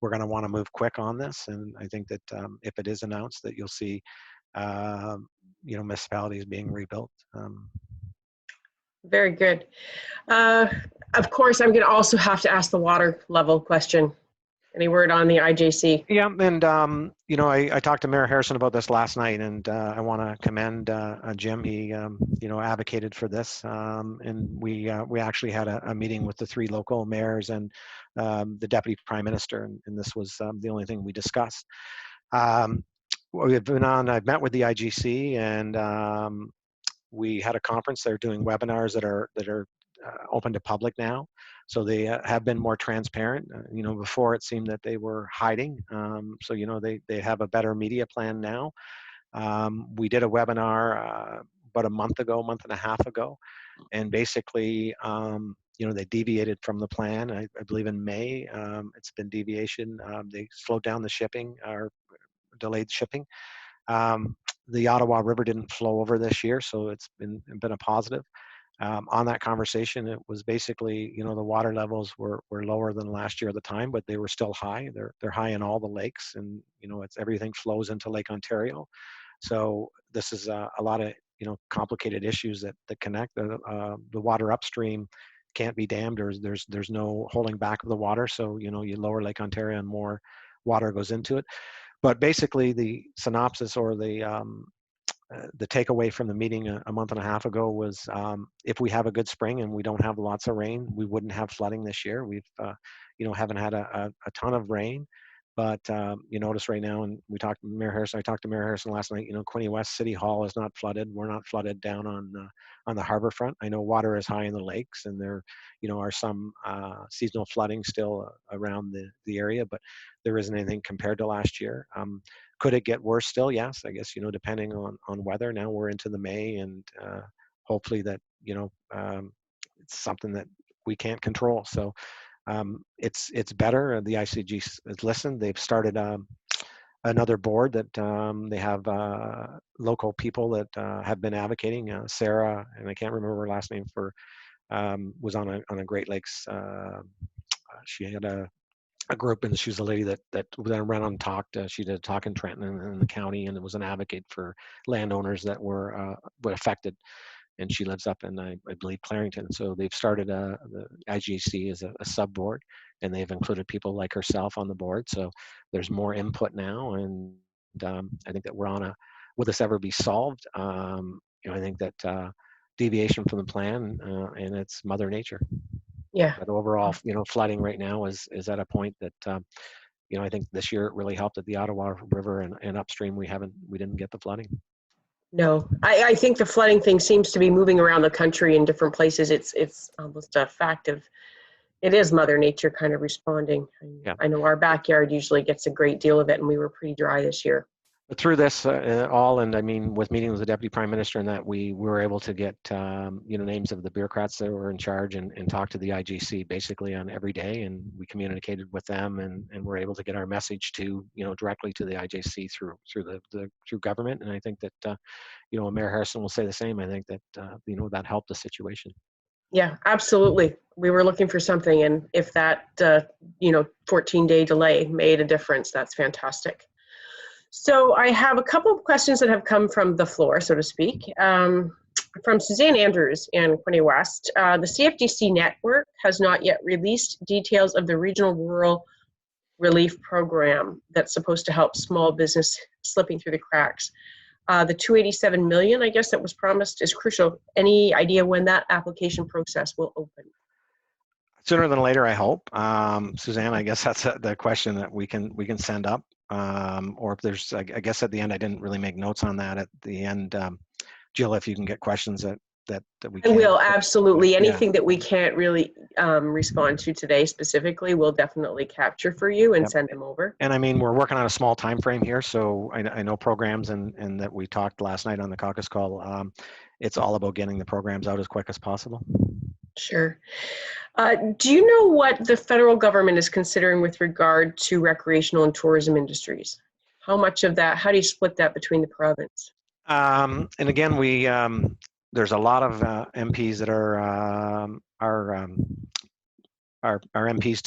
D: we're going to want to move quick on this. And I think that if it is announced, that you'll see, you know, municipalities being rebuilt.
A: Very good. Of course, I'm going to also have to ask the water level question. Any word on the IJC?
D: Yeah, and you know, I talked to Mayor Harrison about this last night, and I want to commend Jim. He you know, advocated for this, and we actually had a meeting with the 3 local mayors and the deputy prime minister, and this was the only thing we discussed. We've been on. I've met with the IGC, and we had a conference. They're doing webinars that are open to public now, so they have been more transparent. You know, before it seemed that they were hiding, so you know, they have a better media plan now. We did a webinar about a month and a half ago, and basically, you know, they deviated from the plan. I believe in May, it's been deviation. They slowed down the shipping or delayed shipping. The Ottawa River didn't flow over this year, so it's been a positive. On that conversation, it was basically, you know, the water levels were lower than last year at the time, but they were still high. They're high in all the lakes, and you know, it's everything flows into Lake Ontario. So this is a lot of, you know, complicated issues that connect. The water upstream can't be dammed, or there's no holding back of the water. So you know, you lower Lake Ontario and more water goes into it. But basically, the synopsis or the takeaway from the meeting a month and a half ago was, if we have a good spring and we don't have lots of rain, we wouldn't have flooding this year. We've, you know, haven't had a ton of rain, but you notice right now, and we talked to Mayor Harrison. I talked to Mayor Harrison last night. You know, Quinte West City Hall is not flooded. We're not flooded down on the harbor front. I know water is high in the lakes, and there, you know, are some seasonal flooding still around the area, but there isn't anything compared to last year. Could it get worse still? Yes, I guess, you know, depending on weather. Now we're into the May, and hopefully that, you know, it's something that we can't control. So it's better. The ICG has listened. They've started another board that they have local people that have been advocating. Sarah, and I can't remember her last name, for was on a Great Lakes. She had a group, and she was a lady that then ran on talked. She did a talk in Trenton and in the county, and it was an advocate for landowners that were affected. And she lives up in, I believe, Clarington. So they've started the IGC as a sub board, and they've included people like herself on the board. So there's more input now, and I think that we're on a. Will this ever be solved? You know, I think that deviation from the plan, and it's Mother Nature.
A: Yeah.
D: But overall, you know, flooding right now is at a point that, you know, I think this year it really helped at the Ottawa River and upstream. We didn't get the flooding.
A: No, I think the flooding thing seems to be moving around the country in different places. It's almost a fact of, it is Mother Nature kind of responding.
D: Yeah.
A: I know our backyard usually gets a great deal of it, and we were pretty dry this year.
D: But through this all, and I mean, with meeting with the Deputy Prime Minister, and that we were able to get, you know, names of the bureaucrats that were in charge, and talk to the IGC basically on every day, and we communicated with them, and we're able to get our message to, you know, directly to the IGC through government. And I think that, you know, Mayor Harrison will say the same. I think that, you know, that helped the situation.
A: Yeah, absolutely. We were looking for something, and if that, you know, 14-day delay made a difference, that's fantastic. So I have a couple of questions that have come from the floor, so to speak, from Suzanne Andrews in Quinte West. The CFDC network has not yet released details of the Regional Rural Relief Program that's supposed to help small business slipping through the cracks. The $287 million, I guess, that was promised is crucial. Any idea when that application process will open?
D: Sooner than later, I hope. Suzanne, I guess that's the question that we can send up. Or if there's, I guess at the end, I didn't really make notes on that at the end. Jill, if you can get questions that that we
A: I
D: can't.
A: will, absolutely.
D: Yeah.
A: Anything that we can't really respond to today specifically, we'll definitely capture for you and
D: Yep.
A: send them over.
D: And I mean, we're working on a small time frame here, so I know programs and that we talked last night on the caucus call. It's all about getting the programs out as quick as possible.
A: Sure. Do you know what the federal government is considering with regard to recreational and tourism industries? How much of that, how do you split that between the province?
D: And again, there's a lot of MPs that are MPs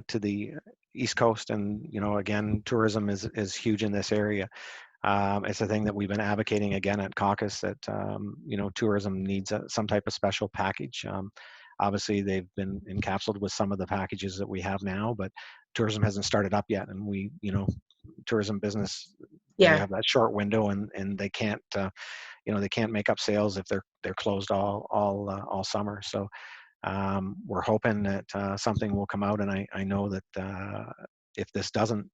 D: to the East Coast, and again, tourism is huge in this area. It's a thing that we've been advocating again at caucus, that tourism needs some type of special package. Obviously, they've been encapsulated with some of the packages that we have now, but tourism hasn't started up yet, and tourism business, they
A: Yeah.
D: have that short window, and they can't they can't make up sales if they're closed all summer. So we're hoping that something will come out, and I know that if this doesn't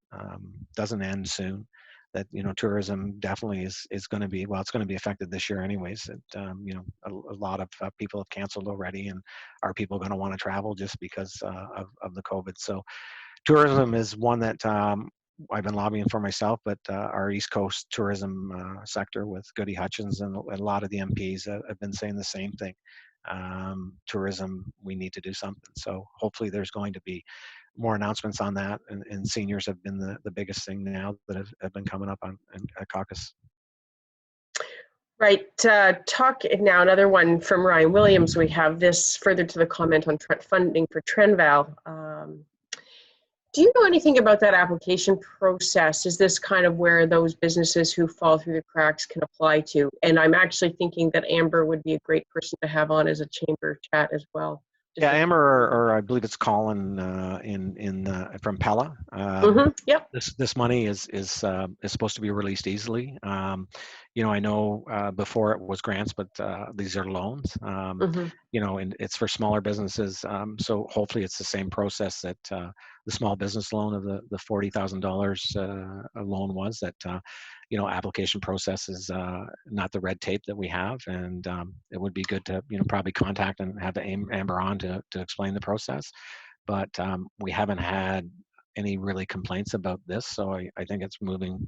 D: end soon, that tourism definitely is going to be, well, it's going to be affected this year anyways. That a lot of people have canceled already, and are people going to want to travel just because of the COVID? So tourism is one that I've been lobbying for myself, but our East Coast tourism sector with Goody Hutchins and a lot of the MPs have been saying the same thing. Tourism, we need to do something. So hopefully there's going to be more announcements on that, and seniors have been the biggest thing now that have been coming up on at caucus.
A: Right. Talk now, another one from Ryan Williams. We have this further to the comment on funding for Trenval. Do you know anything about that application process? Is this kind of where those businesses who fall through the cracks can apply to? And I'm actually thinking that Amber would be a great person to have on as a chamber chat as well.
D: Yeah, Amber, or I believe it's Colin from Pella.
A: Yep.
D: This money is supposed to be released easily. I know before it was grants, but these are loans. And it's for smaller businesses. So hopefully it's the same process that the small business loan of the $40,000 loan was. That application process is not the red tape that we have, and it would be good to probably contact and have Amber on to explain the process. But we haven't had any really complaints about this, so I think it's moving.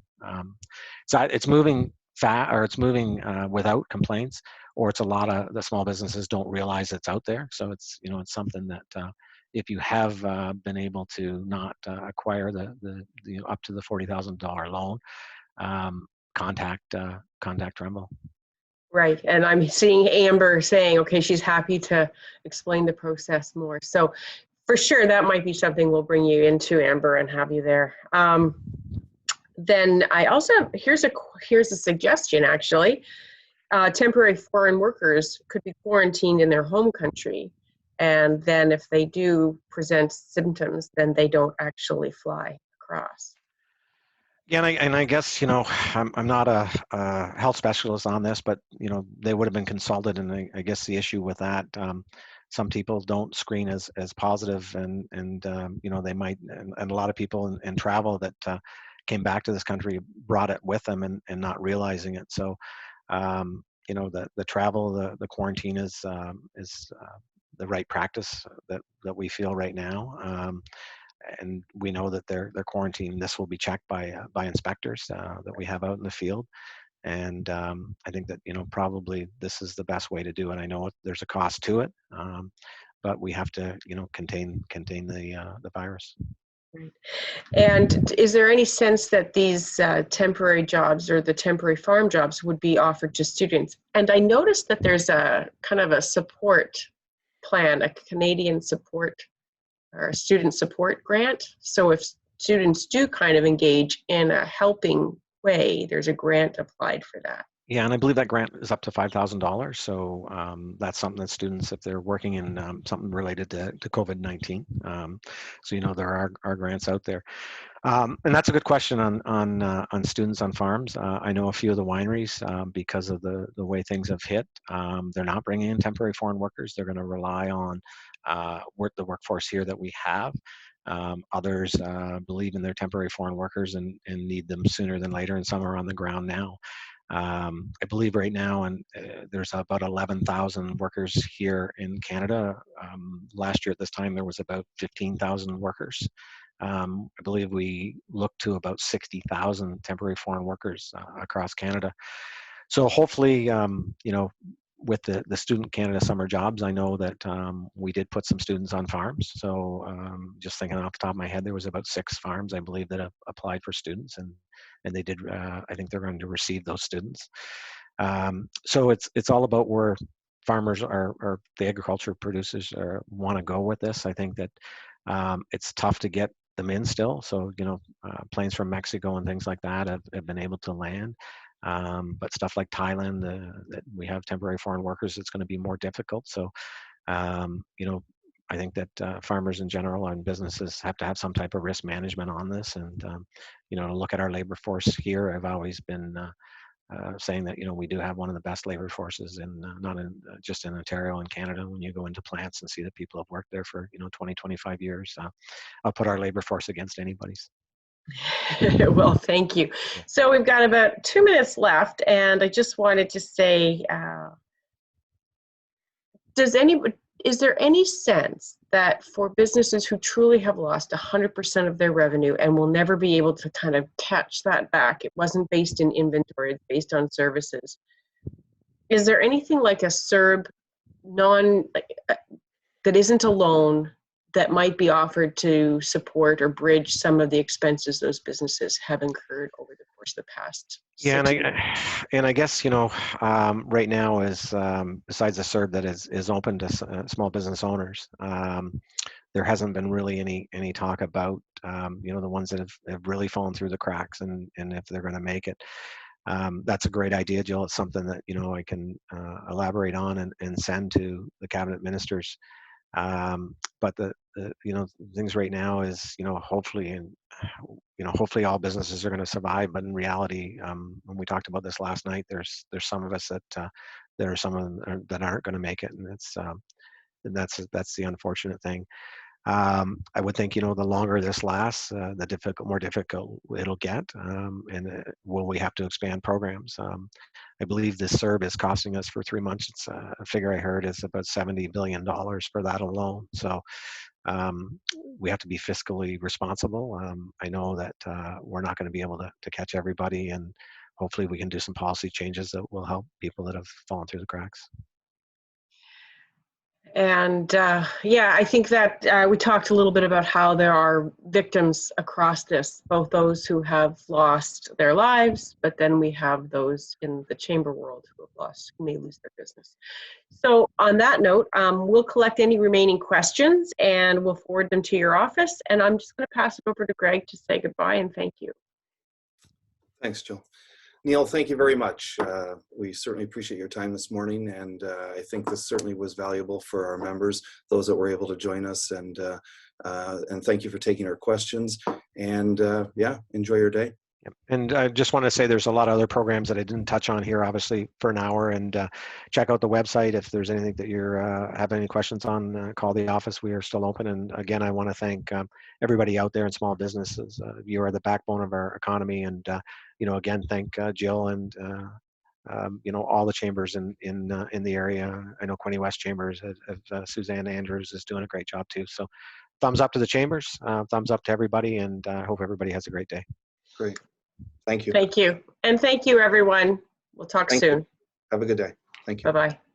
D: It's moving fast, or it's moving without complaints, or it's a lot of the small businesses don't realize it's out there. So it's it's something that if you have been able to not acquire the up to the $40,000 loan, contact Tremble.
A: Right. And I'm seeing Amber saying, okay, she's happy to explain the process more. So for sure, that might be something we'll bring you into, Amber, and have you there. Then I also, here's a suggestion, actually. Temporary foreign workers could be quarantined in their home country. And then if they do present symptoms, then they don't actually fly across.
D: Yeah, and I guess I'm not a health specialist on this, but they would have been consulted, and I guess the issue with that, some people don't screen as positive, and they might, and a lot of people in travel that came back to this country brought it with them and not realizing it. So the travel, the quarantine is the right practice that we feel right now. And we know that they're quarantined. This will be checked by inspectors that we have out in the field, and I think that probably this is the best way to do it. I know there's a cost to it, but we have to contain the virus.
A: Right. And is there any sense that these temporary jobs, or the temporary farm jobs, would be offered to students? And I noticed that there's a kind of a support plan, a Canadian support or a student support grant. So if students do kind of engage in a helping way, there's a grant applied for that.
D: Yeah, and I believe that grant is up to $5,000. So that's something that students, if they're working in something related to COVID-19, so there are grants out there. And that's a good question on students on farms. I know a few of the wineries, because of the way things have hit, they're not bringing in temporary foreign workers. They're going to rely on the workforce here that we have. Others believe in their temporary foreign workers and need them sooner than later, and some are on the ground now. I believe right now, and there's about 11,000 workers here in Canada. Last year at this time, there was about 15,000 workers. I believe we look to about 60,000 temporary foreign workers across Canada. So hopefully, you know, with the Student Canada Summer Jobs, I know that we did put some students on farms. So just thinking off the top of my head, there was about 6 farms, I believe, that applied for students, and they did. I think they're going to receive those students. So it's all about where farmers or the agriculture producers want to go with this. I think that it's tough to get them in still. So, you know, planes from Mexico and things like that have been able to land. But stuff like Thailand, that we have temporary foreign workers, it's going to be more difficult. So, you know, I think that farmers in general and businesses have to have some type of risk management on this. And, you know, to look at our labor force here, I've always been saying that, you know, we do have one of the best labor forces in, not in just in Ontario and Canada. When you go into plants and see that people have worked there for, you know, 20, 25 years, I'll put our labor force against anybody's.
A: Well, thank you. So we've got about 2 minutes left, and I just wanted to say, is there any sense that for businesses who truly have lost 100% of their revenue and will never be able to kind of catch that back, it wasn't based in inventory, it's based on services, is there anything like a CERB that isn't a loan that might be offered to support or bridge some of the expenses those businesses have incurred over the course of the past 6 months?
D: And I guess, you know, right now is besides the CERB that is open to small business owners, there hasn't been really any talk about, you know, the ones that have really fallen through the cracks and if they're going to make it. That's a great idea, Jill. It's something that, you know, I can elaborate on and send to the cabinet ministers. But the you know, things right now is, you know, hopefully, and you know, hopefully all businesses are going to survive. But in reality, when we talked about this last night, there's some of us that there are some of them that aren't going to make it, and that's the unfortunate thing. I would think, you know, the longer this lasts, the more difficult it'll get, and will we have to expand programs? I believe this CERB is costing us for 3 months. It's a figure I heard is about $70 billion for that alone. So we have to be fiscally responsible. I know that we're not going to be able to catch everybody, and hopefully we can do some policy changes that will help people that have fallen through the cracks.
A: And yeah, I think that we talked a little bit about how there are victims across this, both those who have lost their lives, but then we have those in the chamber world who may lose their business. So on that note, we'll collect any remaining questions and we'll forward them to your office. And I'm just going to pass it over to Greg to say goodbye and thank you.
B: Thanks, Jill. Neil, thank you very much. We certainly appreciate your time this morning, and I think this certainly was valuable for our members, those that were able to join us, and thank you for taking our questions, and yeah, enjoy your day.
D: Yep. And I just want to say there's a lot of other programs that I didn't touch on here, obviously, for an hour. And check out the website if there's anything that you're have any questions on. Call the office. We are still open. And again, I want to thank everybody out there in small businesses. You are the backbone of our economy. And you know, again, thank Jill and you know, all the chambers in the area. I know Quinte West Chambers of Suzanne Andrews is doing a great job too. So, thumbs up to the chambers. Thumbs up to everybody. And I hope everybody has a great day.
B: Great. Thank you.
A: Thank you. And thank you, everyone. We'll talk soon.
B: Have a good day. Thank you.
A: Bye-bye.